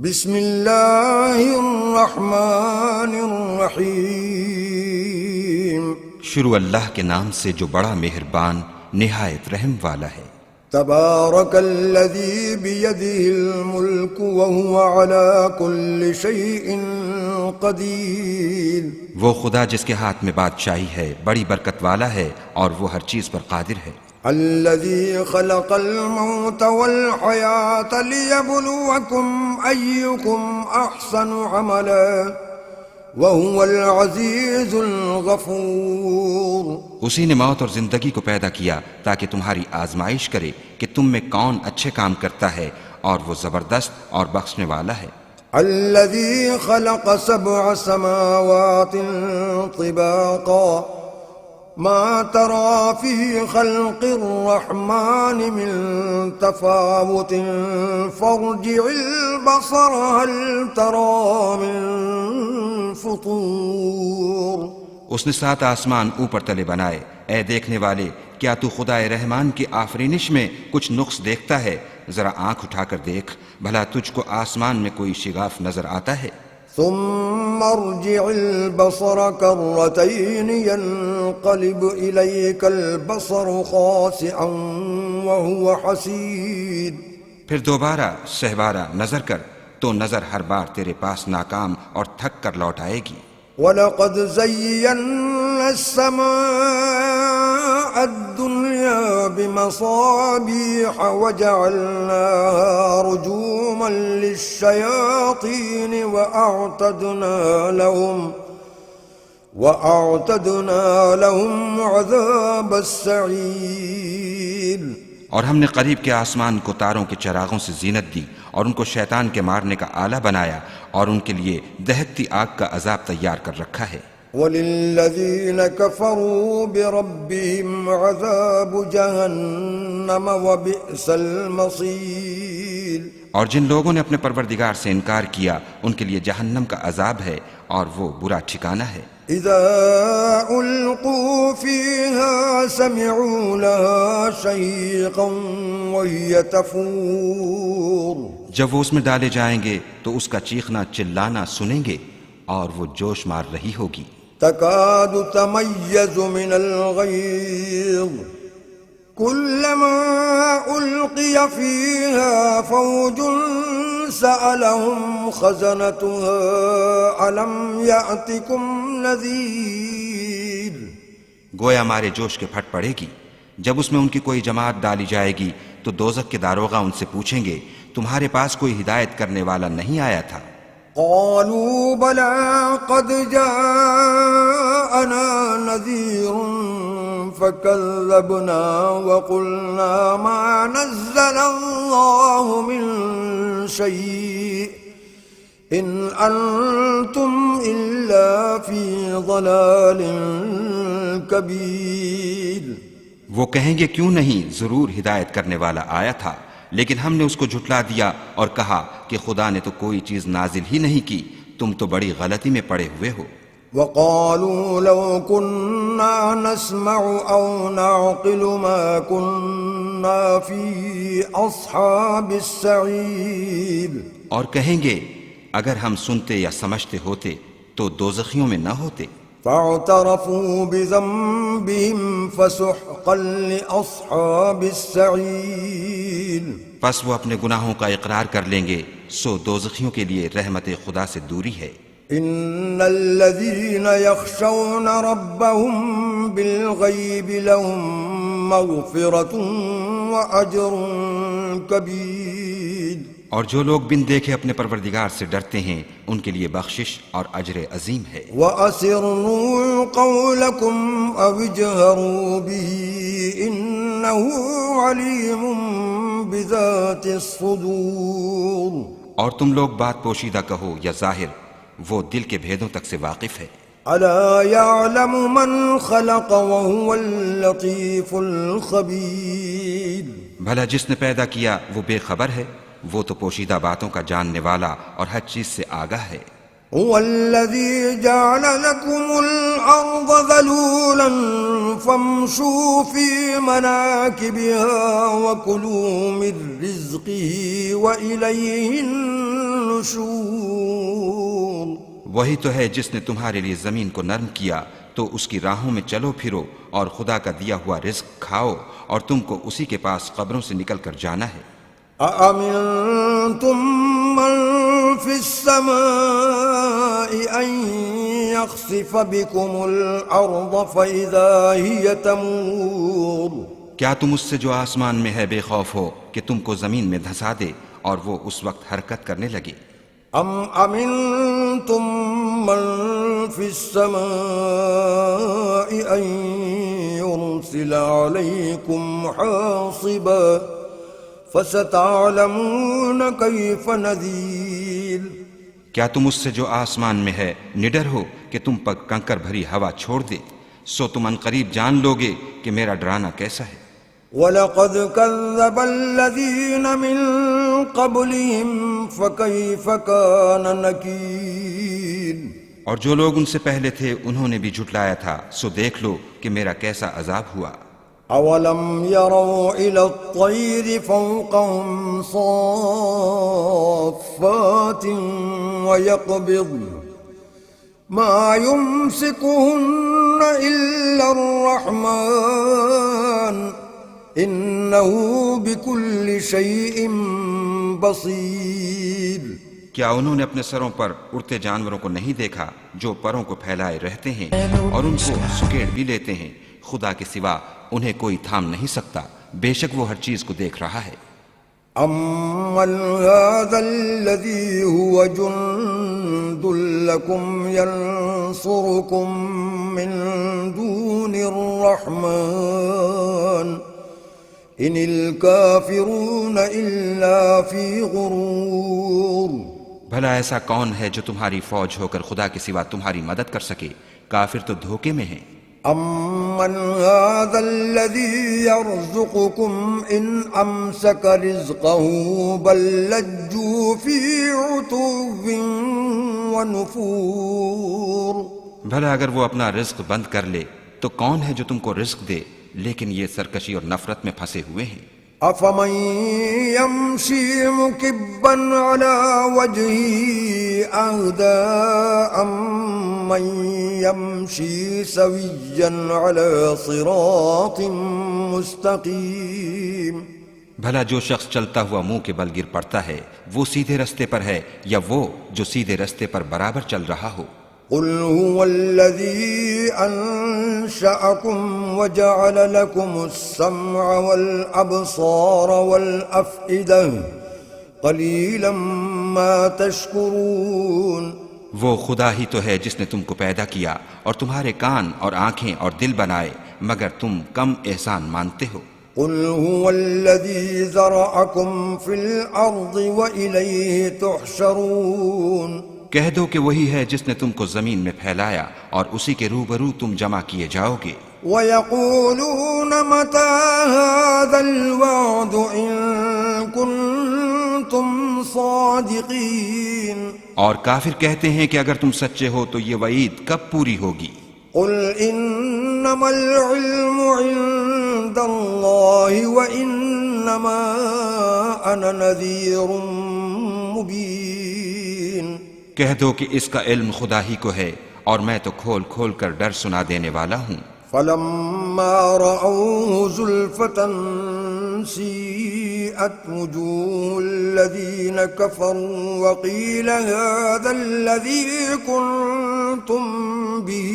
بسم اللہ الرحمن الرحیم، شروع اللہ کے نام سے جو بڑا مہربان نہایت رحم والا ہے۔ تبارک الذی بیدہ الملک وہو علی کل شیء قدیر۔ وہ خدا جس کے ہاتھ میں بادشاہی ہے بڑی برکت والا ہے اور وہ ہر چیز پر قادر ہے۔ الذی خلق الموت والحیاة لیبلوکم ایکم احسن عملا وہو العزیز الغفور۔ اسی نے موت اور زندگی کو پیدا کیا تاکہ تمہاری آزمائش کرے کہ تم میں کون اچھے کام کرتا ہے، اور وہ زبردست اور بخشنے والا ہے۔ الذي خلق 7 سماوات طباقا ما ترى في خلق الرحمن من تفاوت فارجع البصر هل ترى من فطور۔ اس نے 7 آسمان اوپر تلے بنائے، اے دیکھنے والے کیا تو خدائے رحمان کی آفرینش میں کچھ نقص دیکھتا ہے؟ ذرا آنکھ اٹھا کر دیکھ، بھلا تجھ کو آسمان میں کوئی شگاف نظر آتا ہے؟ ثم ارجع البصر كرتين ينقلب إليك البصر خاسئا وهو حسير۔ پھر دوبارہ سہوارہ نظر کر تو نظر ہر بار تیرے پاس ناکام اور تھک کر لوٹ آئے گی۔ وَلَقَدْ زَيَّنَّا السَّمَاءَ الدُّنْيَا بِمَصَابِيحَ وَجَعَلْنَاهَا رُجُومًا لِلشَّيَاطِينِ وَأَعْتَدْنَا لَهُمْ عَذَابَ السَّعِيرِ۔ اور ہم نے قریب کے آسمان کو تاروں کے چراغوں سے زینت دی اور ان کو شیطان کے مارنے کا آلہ بنایا، اور ان کے لیے دہکتی آگ کا عذاب تیار کر رکھا ہے۔ وَلِلَّذِينَ كَفَرُوا بِرَبِّهِمْ عَذَابُ جَهَنَّمَ وَبِئْسَ الْمَصِيرُ۔ اور جن لوگوں نے اپنے پروردگار سے انکار کیا ان کے لیے جہنم کا عذاب ہے اور وہ برا ٹھکانہ ہے۔ اذا القوا فيها سمعوا لها شهيقا وهي تفور۔ جب وہ اس میں ڈالے جائیں گے تو اس کا چیخنا چلانا سنیں گے اور وہ جوش مار رہی ہوگی۔ تكاد تميز من الغيظ كلما ألقي فيها فوج سألهم خزنتها ألم يأتكم نذير۔ گویا مارے جوش کے پھٹ پڑے گی۔ جب اس میں ان کی کوئی جماعت ڈالی جائے گی تو دوزخ کے داروغہ ان سے پوچھیں گے تمہارے پاس کوئی ہدایت کرنے والا نہیں آیا تھا؟ قالوا بلى قد جاءنا نذير فكذبنا وقلنا ما نزل الله من شيء إن أنتم إلا في ضلال كبير۔ وہ کہیں گے کیوں نہیں، ضرور ہدایت کرنے والا آیا تھا، لیکن ہم نے اس کو جھٹلا دیا اور کہا کہ خدا نے تو کوئی چیز نازل ہی نہیں کی، تم تو بڑی غلطی میں پڑے ہوئے ہو۔ وقالوا لو كنا نسمع أو نعقل ما كنا في أصحاب السعير۔ اور کہیں گے اگر ہم سنتے یا سمجھتے ہوتے تو دوزخیوں میں نہ ہوتے۔ فاعترفوا بذنبهم فسحقا لأصحاب السعير۔ پس وہ اپنے گناہوں کا اقرار کر لیں گے، سو دوزخیوں کے لیے رحمت خدا سے دوری ہے۔ ان الذين يخشون ربهم بالغيب لهم مغفرة واجر كبير۔ اور جو لوگ بن دیکھے اپنے پروردگار سے ڈرتے ہیں ان کے لیے بخشش اور اجر عظیم ہے۔ وَأَسِرُّوا قَوْلَكُمْ أَوِ اجْهَرُوا بِهِ إِنَّهُ عَلِيمٌ بِذَاتِ الصُّدُورِ۔ اور تم لوگ بات پوشیدہ کہو یا ظاہر، وہ دل کے بھیدوں تک سے واقف ہے۔ أَلَا يَعْلَمُ مَنْ خَلَقَ وَهُوَ اللَّطِيفُ الْخَبِيرُ۔ بھلا جس نے پیدا کیا وہ بے خبر ہے، وہ تو پوشیدہ باتوں کا جاننے والا اور ہر چیز سے آگاہ ہے۔ هو الذي جعل لكم الأرض ذلولا فامشوا في مناكبها وكلوا من رزقه وإليه النشور۔ النشور وہی تو ہے جس نے تمہارے لیے زمین کو نرم کیا تو اس کی راہوں میں چلو پھرو اور خدا کا دیا ہوا رزق کھاؤ اور تم کو اسی کے پاس قبروں سے نکل کر جانا ہے۔ أأمنتم من في السماء أن يخسف بكم الأرض فإذا هي تمور کیا تم اس سے جو آسمان میں ہے بے خوف ہو کہ تم کو زمین میں دھسا دے اور وہ اس وقت حرکت کرنے لگے؟ أم أمنتم من في السماء أن يرسل عليكم حاصبا فستعلمون كيف نذير کیا تم اس سے جو آسمان میں ہے نڈر ہو کہ تم پر کنکر بھری ہوا چھوڑ دے؟ سو تم عنقریب جان لوگے کہ میرا ڈرانا کیسا ہے۔ وَلَقَدْ كَذَّبَ الَّذِينَ مِن قَبْلِهِمْ فَكَيْفَ كَانَ نَكِيرِ اور جو لوگ ان سے پہلے تھے انہوں نے بھی جھٹلایا تھا، سو دیکھ لو کہ میرا کیسا عذاب ہوا۔ أَوَلَمْ يَرَوْا إِلَى الطَّيْرِ فَوْقَهُمْ صَافَّاتٍ وَيَقْبِضْنَ مَا يُمْسِكُهُنَّ إِلَّا الرَّحْمَنُ إِنَّهُ بِكُلِّ شَيْءٍ بَصِيرٌ کیا انہوں نے اپنے سروں پر اڑتے جانوروں کو نہیں دیکھا جو پروں کو پھیلائے رہتے ہیں اور ان کو سکیڑ بھی لیتے ہیں؟ خدا کے سوا انہیں کوئی تھام نہیں سکتا، بے شک وہ ہر چیز کو دیکھ رہا ہے۔ أَمَّنْ هَذَا الَّذِي هُوَ جُنْدٌ لَكُمْ يَنْصُرُكُمْ مِنْ دُونِ الرَّحْمَنِ إِنِ الْكَافِرُونَ إِلَّا فِي غُرُورٍ بھلا ایسا کون ہے جو تمہاری فوج ہو کر خدا کے سوا تمہاری مدد کر سکے؟ کافر تو دھوکے میں ہیں۔ أَمَّنْ هَذَا الَّذِي يَرْزُقُكُمْ إِنْ أَمْسَكَ رِزْقَهُ بَلْ لَجُّوا فِي عُتُوٍّ وَنُفُورٍ بھلا اگر وہ اپنا رزق بند کر لے تو کون ہے جو تم کو رزق دے؟ لیکن یہ سرکشی اور نفرت میں پھنسے ہوئے ہیں۔ أَفَمَن يَمْشِي مُكِبًّا عَلَى وَجْهِهِ أَهْدَىٰ أَمَّن يَمْشِي سَوِيًّا عَلَى صِرَاطٍ مُّسْتَقِيمٍ بھلا جو شخص چلتا ہوا منہ کے بل گر پڑتا ہے وہ سیدھے رستے پر ہے یا وہ جو سیدھے رستے پر برابر چل رہا ہو؟ قُلْ هُوَ الَّذِي أَنشَأَكُمْ وَجَعَلَ لَكُمُ السَّمْعَ وَالْأَبْصَارَ وَالْأَفْئِدَةَ قَلِيلًا مَا تَشْكُرُونَ وہ خدا ہی تو ہے جس نے تم کو پیدا کیا اور تمہارے کان اور آنکھیں اور دل بنائے، مگر تم کم احسان مانتے ہو۔ قُلْ هُوَ الَّذِي ذَرَأَكُمْ فِي الْأَرْضِ وَإِلَيْهِ تُحْشَرُونَ کہہ دو کہ وہی ہے جس نے تم کو زمین میں پھیلایا اور اسی کے روبرو تم جمع کیے جاؤ گے۔ وَيَقُولُونَ مَتَىٰ هَٰذَا الْوَعْدُ إِن كُنتُمْ صَادِقِينَ اور کافر کہتے ہیں کہ اگر تم سچے ہو تو یہ وعید کب پوری ہوگی؟ قُلْ إِنَّمَا الْعِلْمُ عِندَ اللَّهِ وَإِنَّمَا أَنَا نَذِيرٌ مُّبِينٌ کہہ دو کہ اس کا علم خدا ہی کو ہے اور میں تو کھول کھول کر ڈر سنا دینے والا ہوں۔ فَلَمَّا رَأَوْهُ زُلْفَةً سِيئَتْ وُجُوهُ الَّذِينَ كَفَرُوا وَقِيلَ هَٰذَا الَّذِي كُنتُم بِهِ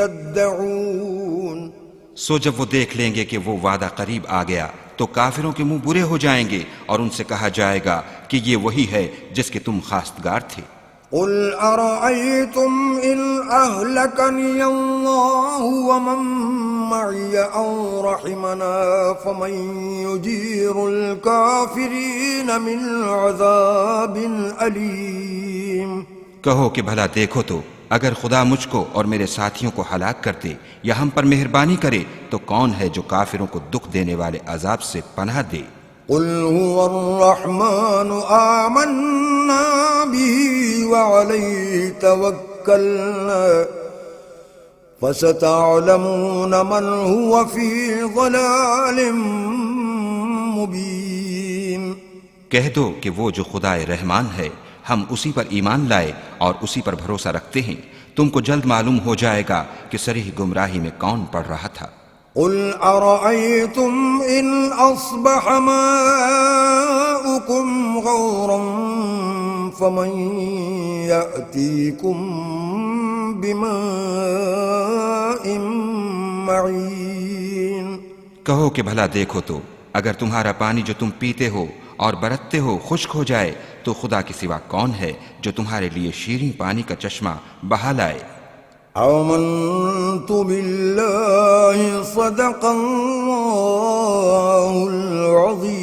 تَدَّعُونَ سو جب وہ دیکھ لیں گے کہ وہ وعدہ قریب آ گیا تو کافروں کے منہ برے ہو جائیں گے اور ان سے کہا جائے گا کہ یہ وہی ہے جس کے تم خواستگار تھے۔ قُلْ أَرَأَيْتُمْ إِنْ أَهْلَكَنِيَ اللَّهُ وَمَن مَّعِيَ أَوْ رَحِمَنَا فَمَن يُجِيرُ الْكَافِرِينَ مِنْ عَذَابٍ أَلِيمٍ کہو کہ بھلا دیکھو تو اگر خدا مجھ کو اور میرے ساتھیوں کو ہلاک کر دے یا ہم پر مہربانی کرے تو کون ہے جو کافروں کو دکھ دینے والے عذاب سے پناہ دے؟ قُلْ هُوَ الرَّحْمَنُ آمَنَّا بِهِ وَعَلَيْهِ تَوَكَّلْنَا فَسَتَعْلَمُونَ مَنْ هُوَ فِي ضَلَالٍ مُّبِينٍ کہہ دو کہ وہ جو خدائے رحمان ہے ہم اسی پر ایمان لائے اور اسی پر بھروسہ رکھتے ہیں، تم کو جلد معلوم ہو جائے گا کہ صریح گمراہی میں کون پڑ رہا تھا۔ قل أرأيتم إن أصبح ماؤكم غورا فمن يأتيكم بماء معين۔ کہو کہ بھلا دیکھو تو اگر تمہارا پانی جو تم پیتے ہو اور برتتے ہو خشک ہو جائے تو خدا کے سوا کون ہے جو تمہارے لیے شیریں پانی کا چشمہ بہا لائے۔ آمنت بالله صدق الله العظيم۔